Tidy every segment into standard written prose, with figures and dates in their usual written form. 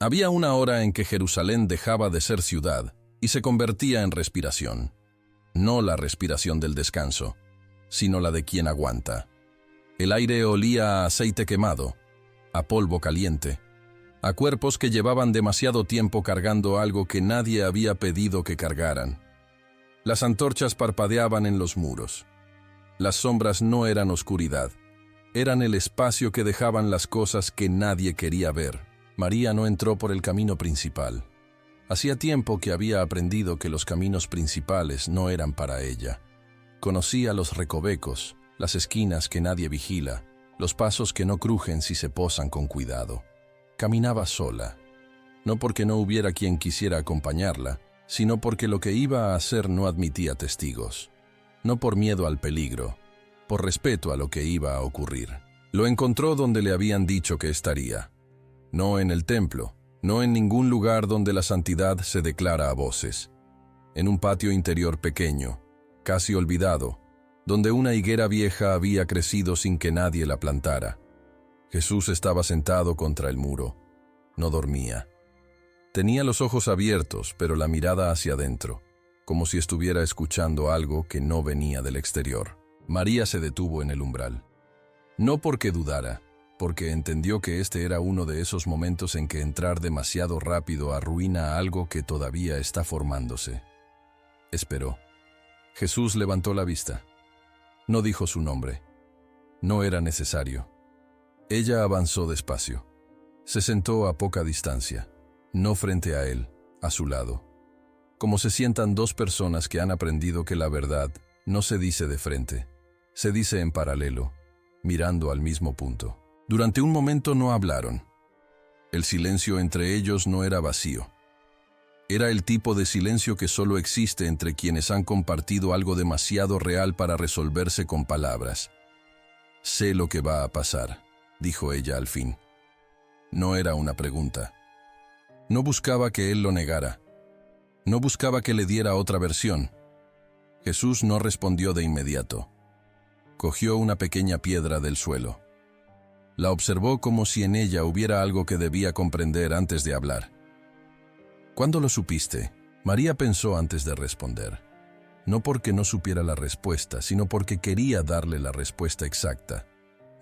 Había una hora en que Jerusalén dejaba de ser ciudad y se convertía en respiración. No la respiración del descanso, sino la de quien aguanta. El aire olía a aceite quemado, a polvo caliente, a cuerpos que llevaban demasiado tiempo cargando algo que nadie había pedido que cargaran. Las antorchas parpadeaban en los muros. Las sombras no eran oscuridad, eran el espacio que dejaban las cosas que nadie quería ver. María no entró por el camino principal. Hacía tiempo que había aprendido que los caminos principales no eran para ella. Conocía los recovecos, las esquinas que nadie vigila, los pasos que no crujen si se posan con cuidado. Caminaba sola, no porque no hubiera quien quisiera acompañarla, sino porque lo que iba a hacer no admitía testigos. No por miedo al peligro, por respeto a lo que iba a ocurrir. Lo encontró donde le habían dicho que estaría. No en el templo, no en ningún lugar donde la santidad se declara a voces. En un patio interior pequeño, casi olvidado, donde una higuera vieja había crecido sin que nadie la plantara. Jesús estaba sentado contra el muro. No dormía. Tenía los ojos abiertos, pero la mirada hacia adentro, como si estuviera escuchando algo que no venía del exterior. María se detuvo en el umbral. No porque dudara, porque entendió que este era uno de esos momentos en que entrar demasiado rápido arruina algo que todavía está formándose. Esperó. Jesús levantó la vista. No dijo su nombre. No era necesario. Ella avanzó despacio. Se sentó a poca distancia, no frente a él, a su lado. Como se sientan dos personas que han aprendido que la verdad no se dice de frente, se dice en paralelo, mirando al mismo punto. Durante un momento no hablaron. El silencio entre ellos no era vacío. Era el tipo de silencio que solo existe entre quienes han compartido algo demasiado real para resolverse con palabras. «Sé lo que va a pasar», dijo ella al fin. No era una pregunta. No buscaba que él lo negara. No buscaba que le diera otra versión. Jesús no respondió de inmediato. Cogió una pequeña piedra del suelo. La observó como si en ella hubiera algo que debía comprender antes de hablar. «¿Cuándo lo supiste?», María pensó antes de responder. No porque no supiera la respuesta, sino porque quería darle la respuesta exacta,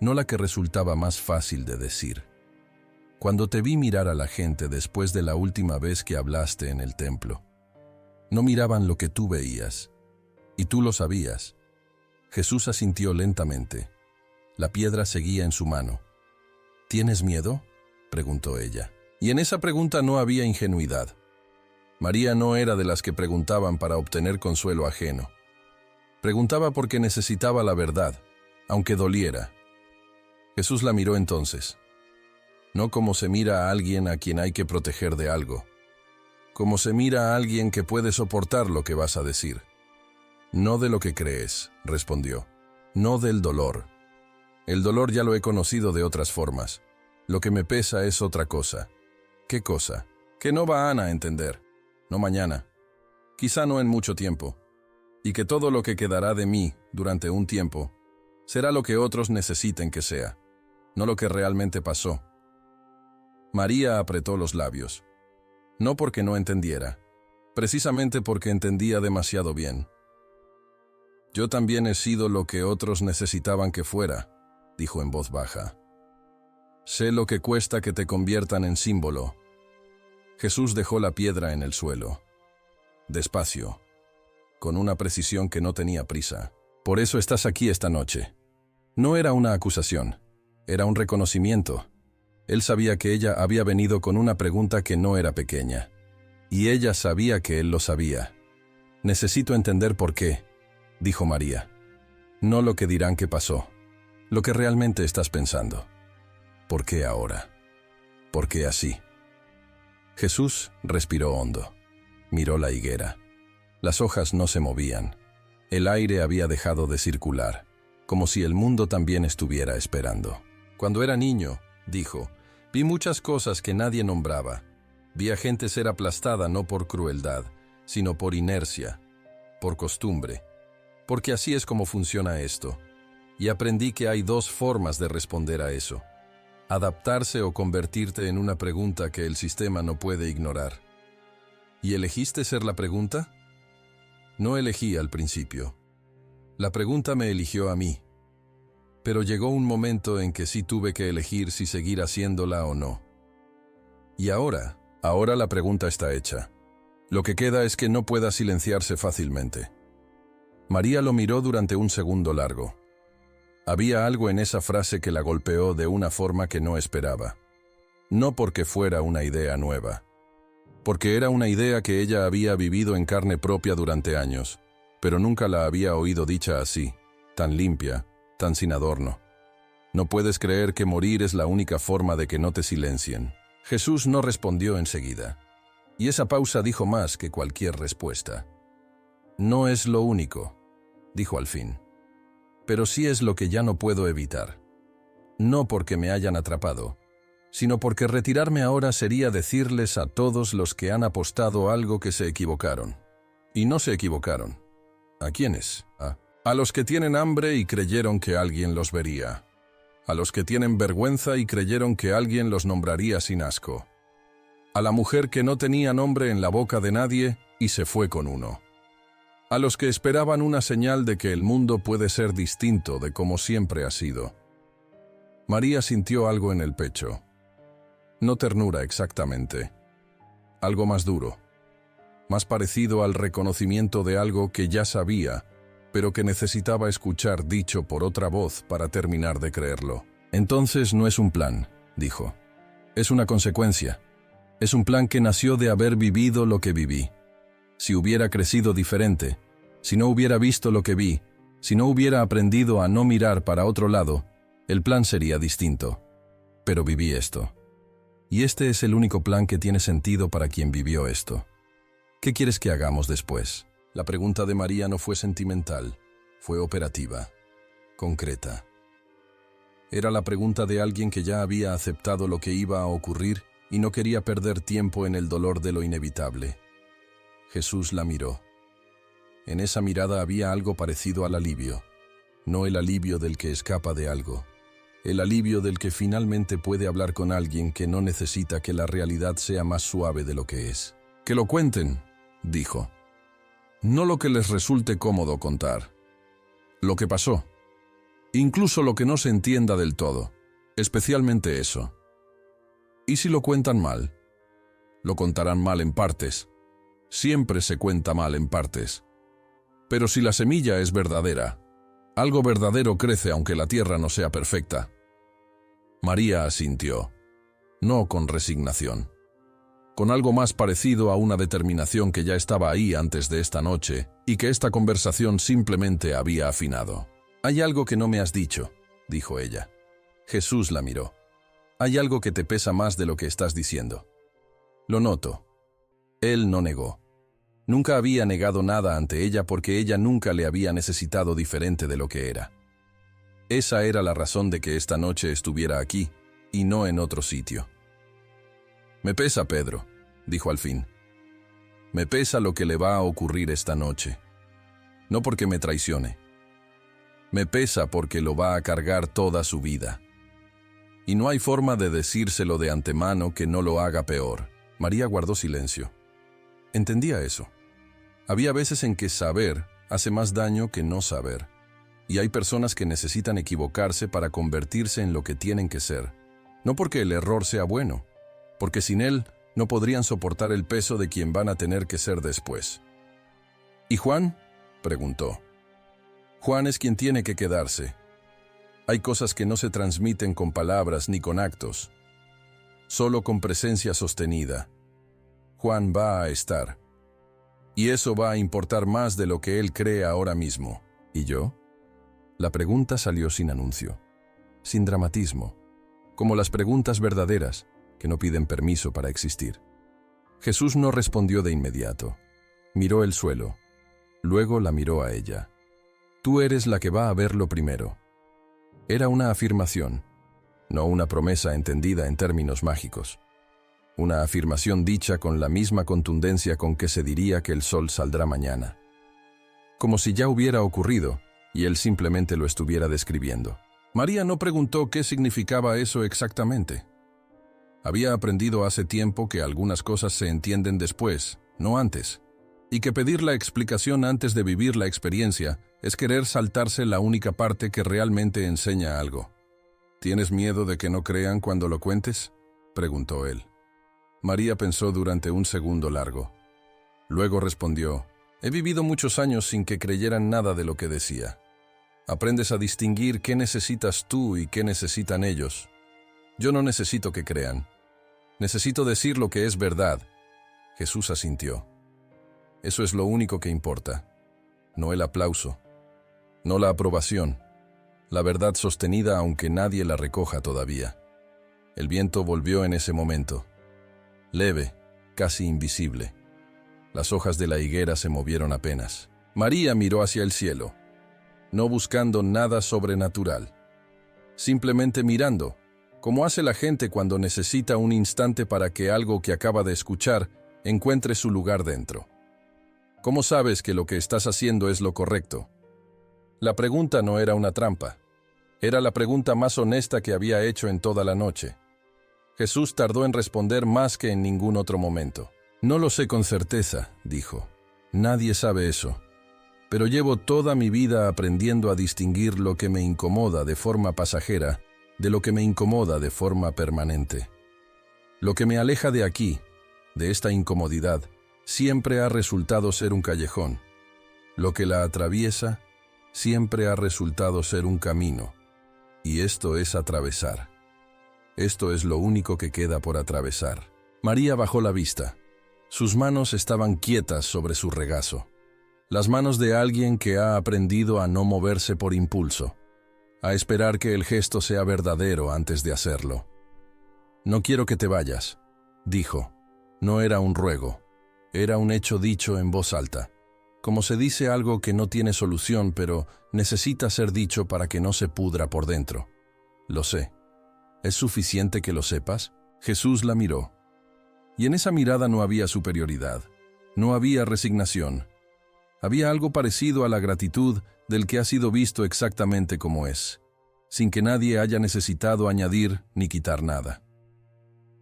no la que resultaba más fácil de decir. «Cuando te vi mirar a la gente después de la última vez que hablaste en el templo. No miraban lo que tú veías, y tú lo sabías». Jesús asintió lentamente. La piedra seguía en su mano. «¿Tienes miedo?», preguntó ella. Y en esa pregunta no había ingenuidad. María no era de las que preguntaban para obtener consuelo ajeno. Preguntaba porque necesitaba la verdad, aunque doliera. Jesús la miró entonces. No como se mira a alguien a quien hay que proteger de algo, como se mira a alguien que puede soportar lo que vas a decir. «No de lo que crees», respondió. «No del dolor. El dolor ya lo he conocido de otras formas. Lo que me pesa es otra cosa». «¿Qué cosa?». «Que no van a entender. No mañana. Quizá no en mucho tiempo. Y que todo lo que quedará de mí durante un tiempo será lo que otros necesiten que sea, no lo que realmente pasó». María apretó los labios. No porque no entendiera, precisamente porque entendía demasiado bien. «Yo también he sido lo que otros necesitaban que fuera», dijo en voz baja. «Sé lo que cuesta que te conviertan en símbolo». Jesús dejó la piedra en el suelo. Despacio, con una precisión que no tenía prisa. «Por eso estás aquí esta noche». No era una acusación, era un reconocimiento. Él sabía que ella había venido con una pregunta que no era pequeña. Y ella sabía que él lo sabía. «Necesito entender por qué», dijo María. «No lo que dirán que pasó, lo que realmente estás pensando. ¿Por qué ahora? ¿Por qué así?». Jesús respiró hondo. Miró la higuera. Las hojas no se movían. El aire había dejado de circular, como si el mundo también estuviera esperando. «Cuando era niño», dijo, «vi muchas cosas que nadie nombraba. Vi a gente ser aplastada no por crueldad, sino por inercia, por costumbre. Porque así es como funciona esto. Y aprendí que hay dos formas de responder a eso. Adaptarse o convertirte en una pregunta que el sistema no puede ignorar. ¿Y elegiste ser la pregunta? No elegí al principio. La pregunta me eligió a mí. Pero llegó un momento en que sí tuve que elegir si seguir haciéndola o no. Y ahora la pregunta está hecha. Lo que queda es que no pueda silenciarse fácilmente. María lo miró durante un segundo largo. Había algo en esa frase que la golpeó de una forma que no esperaba. No porque fuera una idea nueva, porque era una idea que ella había vivido en carne propia durante años, pero nunca la había oído dicha así, tan limpia, tan sin adorno. No puedes creer que morir es la única forma de que no te silencien. Jesús no respondió enseguida, y esa pausa dijo más que cualquier respuesta. No es lo único, dijo al fin, pero sí es lo que ya no puedo evitar. No porque me hayan atrapado, sino porque retirarme ahora sería decirles a todos los que han apostado algo que se equivocaron. Y no se equivocaron. ¿A quiénes? A los que tienen hambre y creyeron que alguien los vería. A los que tienen vergüenza y creyeron que alguien los nombraría sin asco. A la mujer que no tenía nombre en la boca de nadie y se fue con uno. A los que esperaban una señal de que el mundo puede ser distinto de como siempre ha sido. María sintió algo en el pecho. No ternura exactamente. Algo más duro. Más parecido al reconocimiento de algo que ya sabía, pero que necesitaba escuchar dicho por otra voz para terminar de creerlo. Entonces no es un plan, dijo. Es una consecuencia. Es un plan que nació de haber vivido lo que viví. Si hubiera crecido diferente, si no hubiera visto lo que vi, si no hubiera aprendido a no mirar para otro lado, el plan sería distinto. Pero viví esto. Y este es el único plan que tiene sentido para quien vivió esto. ¿Qué quieres que hagamos después? La pregunta de María no fue sentimental, fue operativa, concreta. Era la pregunta de alguien que ya había aceptado lo que iba a ocurrir y no quería perder tiempo en el dolor de lo inevitable. Jesús la miró. En esa mirada había algo parecido al alivio, no el alivio del que escapa de algo, el alivio del que finalmente puede hablar con alguien que no necesita que la realidad sea más suave de lo que es. «Que lo cuenten», dijo. «No lo que les resulte cómodo contar. Lo que pasó. Incluso lo que no se entienda del todo. Especialmente eso. ¿Y si lo cuentan mal? Lo contarán mal en partes. Siempre se cuenta mal en partes. Pero si la semilla es verdadera, algo verdadero crece aunque la tierra no sea perfecta». María asintió, no con resignación, con algo más parecido a una determinación que ya estaba ahí antes de esta noche y que esta conversación simplemente había afinado. «Hay algo que no me has dicho», dijo ella. Jesús la miró. «Hay algo que te pesa más de lo que estás diciendo». «Lo noto». Él no negó. Nunca había negado nada ante ella porque ella nunca le había necesitado diferente de lo que era. Esa era la razón de que esta noche estuviera aquí y no en otro sitio. «Me pesa, Pedro», dijo al fin. «Me pesa lo que le va a ocurrir esta noche. No porque me traicione. Me pesa porque lo va a cargar toda su vida. Y no hay forma de decírselo de antemano que no lo haga peor». María guardó silencio. Entendía eso. Había veces en que saber hace más daño que no saber. Y hay personas que necesitan equivocarse para convertirse en lo que tienen que ser. No porque el error sea bueno, porque sin él no podrían soportar el peso de quien van a tener que ser después. «¿Y Juan?», preguntó. «Juan es quien tiene que quedarse. Hay cosas que no se transmiten con palabras ni con actos, solo con presencia sostenida. Juan va a estar. Y eso va a importar más de lo que él cree ahora mismo. ¿Y yo?». La pregunta salió sin anuncio, sin dramatismo, como las preguntas verdaderas que no piden permiso para existir. Jesús no respondió de inmediato. Miró el suelo. Luego la miró a ella. «Tú eres la que va a verlo primero». Era una afirmación, no una promesa entendida en términos mágicos. Una afirmación dicha con la misma contundencia con que se diría que el sol saldrá mañana. Como si ya hubiera ocurrido y él simplemente lo estuviera describiendo. María no preguntó qué significaba eso exactamente. Había aprendido hace tiempo que algunas cosas se entienden después, no antes, y que pedir la explicación antes de vivir la experiencia es querer saltarse la única parte que realmente enseña algo. ¿Tienes miedo de que no crean cuando lo cuentes?, preguntó él. María pensó durante un segundo largo. Luego respondió: he vivido muchos años sin que creyeran nada de lo que decía. Aprendes a distinguir qué necesitas tú y qué necesitan ellos. Yo no necesito que crean. Necesito decir lo que es verdad. Jesús asintió. Eso es lo único que importa. No el aplauso. No la aprobación. La verdad sostenida aunque nadie la recoja todavía. El viento volvió en ese momento. Leve, casi invisible. Las hojas de la higuera se movieron apenas. María miró hacia el cielo, no buscando nada sobrenatural. Simplemente mirando, como hace la gente cuando necesita un instante para que algo que acaba de escuchar encuentre su lugar dentro. ¿Cómo sabes que lo que estás haciendo es lo correcto? La pregunta no era una trampa. Era la pregunta más honesta que había hecho en toda la noche. Jesús tardó en responder más que en ningún otro momento. No lo sé con certeza, dijo. Nadie sabe eso. Pero llevo toda mi vida aprendiendo a distinguir lo que me incomoda de forma pasajera de lo que me incomoda de forma permanente. Lo que me aleja de aquí, de esta incomodidad, siempre ha resultado ser un callejón. Lo que la atraviesa siempre ha resultado ser un camino. Y esto es atravesar. Esto es lo único que queda por atravesar. María bajó la vista. Sus manos estaban quietas sobre su regazo. Las manos de alguien que ha aprendido a no moverse por impulso, a esperar que el gesto sea verdadero antes de hacerlo. No quiero que te vayas, dijo. No era un ruego, era un hecho dicho en voz alta, como se dice algo que no tiene solución pero necesita ser dicho para que no se pudra por dentro. Lo sé. ¿Es suficiente que lo sepas? Jesús la miró. Y en esa mirada no había superioridad, no había resignación. Había algo parecido a la gratitud del que ha sido visto exactamente como es, sin que nadie haya necesitado añadir ni quitar nada.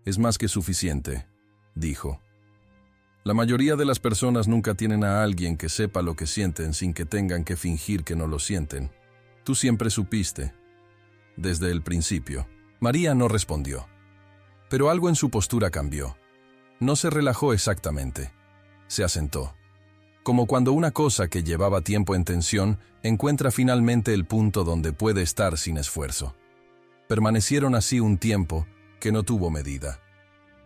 Es más que suficiente, dijo. La mayoría de las personas nunca tienen a alguien que sepa lo que sienten sin que tengan que fingir que no lo sienten. Tú siempre supiste, desde el principio. María no respondió, pero algo en su postura cambió. No se relajó exactamente, se asentó. Como cuando una cosa que llevaba tiempo en tensión encuentra finalmente el punto donde puede estar sin esfuerzo. Permanecieron así un tiempo que no tuvo medida.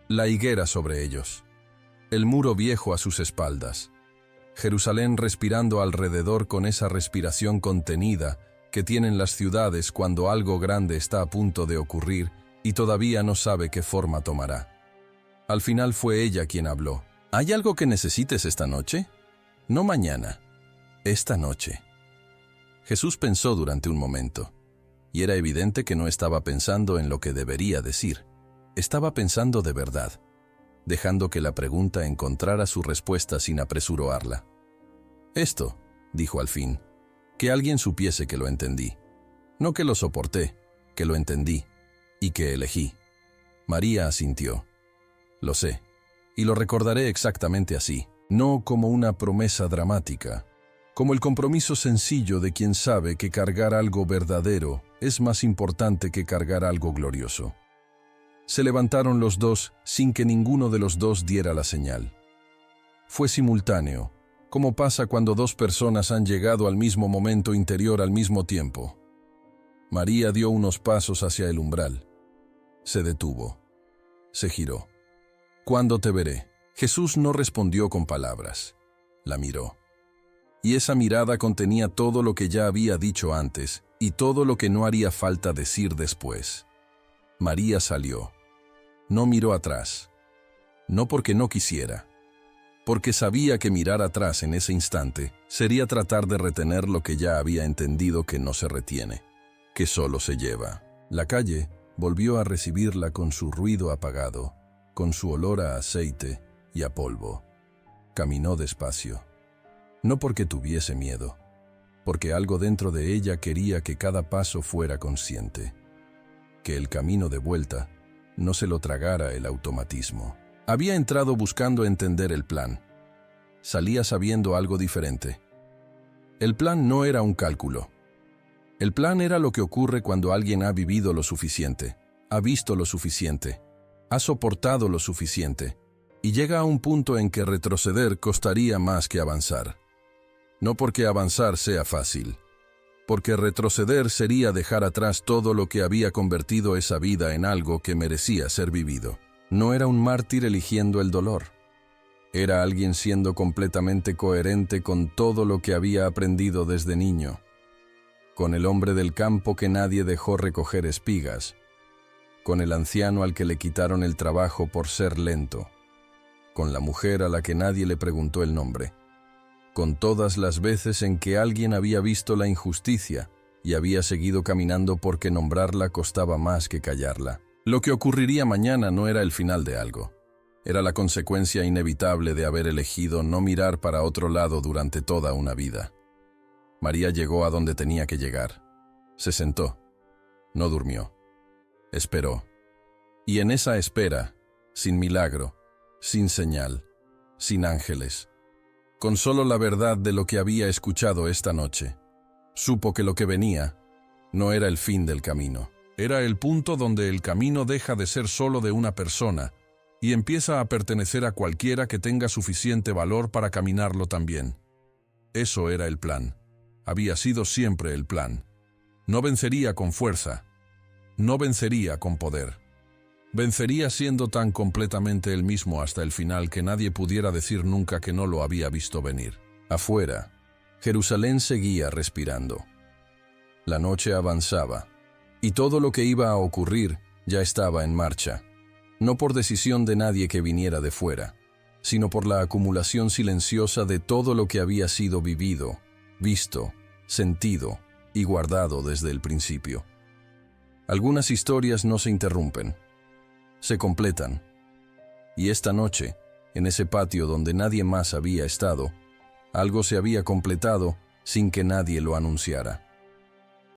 La higuera sobre ellos, el muro viejo a sus espaldas, Jerusalén respirando alrededor con esa respiración contenida que tienen las ciudades cuando algo grande está a punto de ocurrir y todavía no sabe qué forma tomará. Al final fue ella quien habló. ¿Hay algo que necesites esta noche? No mañana, esta noche. Jesús pensó durante un momento, y era evidente que no estaba pensando en lo que debería decir. Estaba pensando de verdad, dejando que la pregunta encontrara su respuesta sin apresurarla. Esto, dijo al fin, que alguien supiese que lo entendí. No que lo soporté, que lo entendí, y que elegí. María asintió. Lo sé, y lo recordaré exactamente así. No como una promesa dramática, como el compromiso sencillo de quien sabe que cargar algo verdadero es más importante que cargar algo glorioso. Se levantaron los dos sin que ninguno de los dos diera la señal. Fue simultáneo, como pasa cuando dos personas han llegado al mismo momento interior al mismo tiempo. María dio unos pasos hacia el umbral. Se detuvo. Se giró. ¿Cuándo te veré? Jesús no respondió con palabras. La miró. Y esa mirada contenía todo lo que ya había dicho antes y todo lo que no haría falta decir después. María salió. No miró atrás. No porque no quisiera. Porque sabía que mirar atrás en ese instante sería tratar de retener lo que ya había entendido que no se retiene, que solo se lleva. La calle volvió a recibirla con su ruido apagado, con su olor a aceite y a polvo. Caminó despacio. No porque tuviese miedo, porque algo dentro de ella quería que cada paso fuera consciente, que el camino de vuelta no se lo tragara el automatismo. Había entrado buscando entender el plan. Salía sabiendo algo diferente. El plan no era un cálculo. El plan era lo que ocurre cuando alguien ha vivido lo suficiente, ha visto lo suficiente, ha soportado lo suficiente, y llega a un punto en que retroceder costaría más que avanzar. No porque avanzar sea fácil, porque retroceder sería dejar atrás todo lo que había convertido esa vida en algo que merecía ser vivido. No era un mártir eligiendo el dolor. Era alguien siendo completamente coherente con todo lo que había aprendido desde niño, con el hombre del campo que nadie dejó recoger espigas, con el anciano al que le quitaron el trabajo por ser lento, con la mujer a la que nadie le preguntó el nombre, con todas las veces en que alguien había visto la injusticia y había seguido caminando porque nombrarla costaba más que callarla. Lo que ocurriría mañana no era el final de algo. Era la consecuencia inevitable de haber elegido no mirar para otro lado durante toda una vida. María llegó a donde tenía que llegar. Se sentó. No durmió. Esperó. Y en esa espera, sin milagro, sin señal, sin ángeles, con solo la verdad de lo que había escuchado esta noche, supo que lo que venía no era el fin del camino. Era el punto donde el camino deja de ser solo de una persona y empieza a pertenecer a cualquiera que tenga suficiente valor para caminarlo también. Eso era el plan. Había sido siempre el plan. No vencería con fuerza. No vencería con poder. Vencería siendo tan completamente el mismo hasta el final que nadie pudiera decir nunca que no lo había visto venir. Afuera, Jerusalén seguía respirando. La noche avanzaba, y todo lo que iba a ocurrir ya estaba en marcha. No por decisión de nadie que viniera de fuera, sino por la acumulación silenciosa de todo lo que había sido vivido, visto, sentido y guardado desde el principio. Algunas historias no se interrumpen, se completan. Y esta noche, en ese patio donde nadie más había estado, algo se había completado sin que nadie lo anunciara.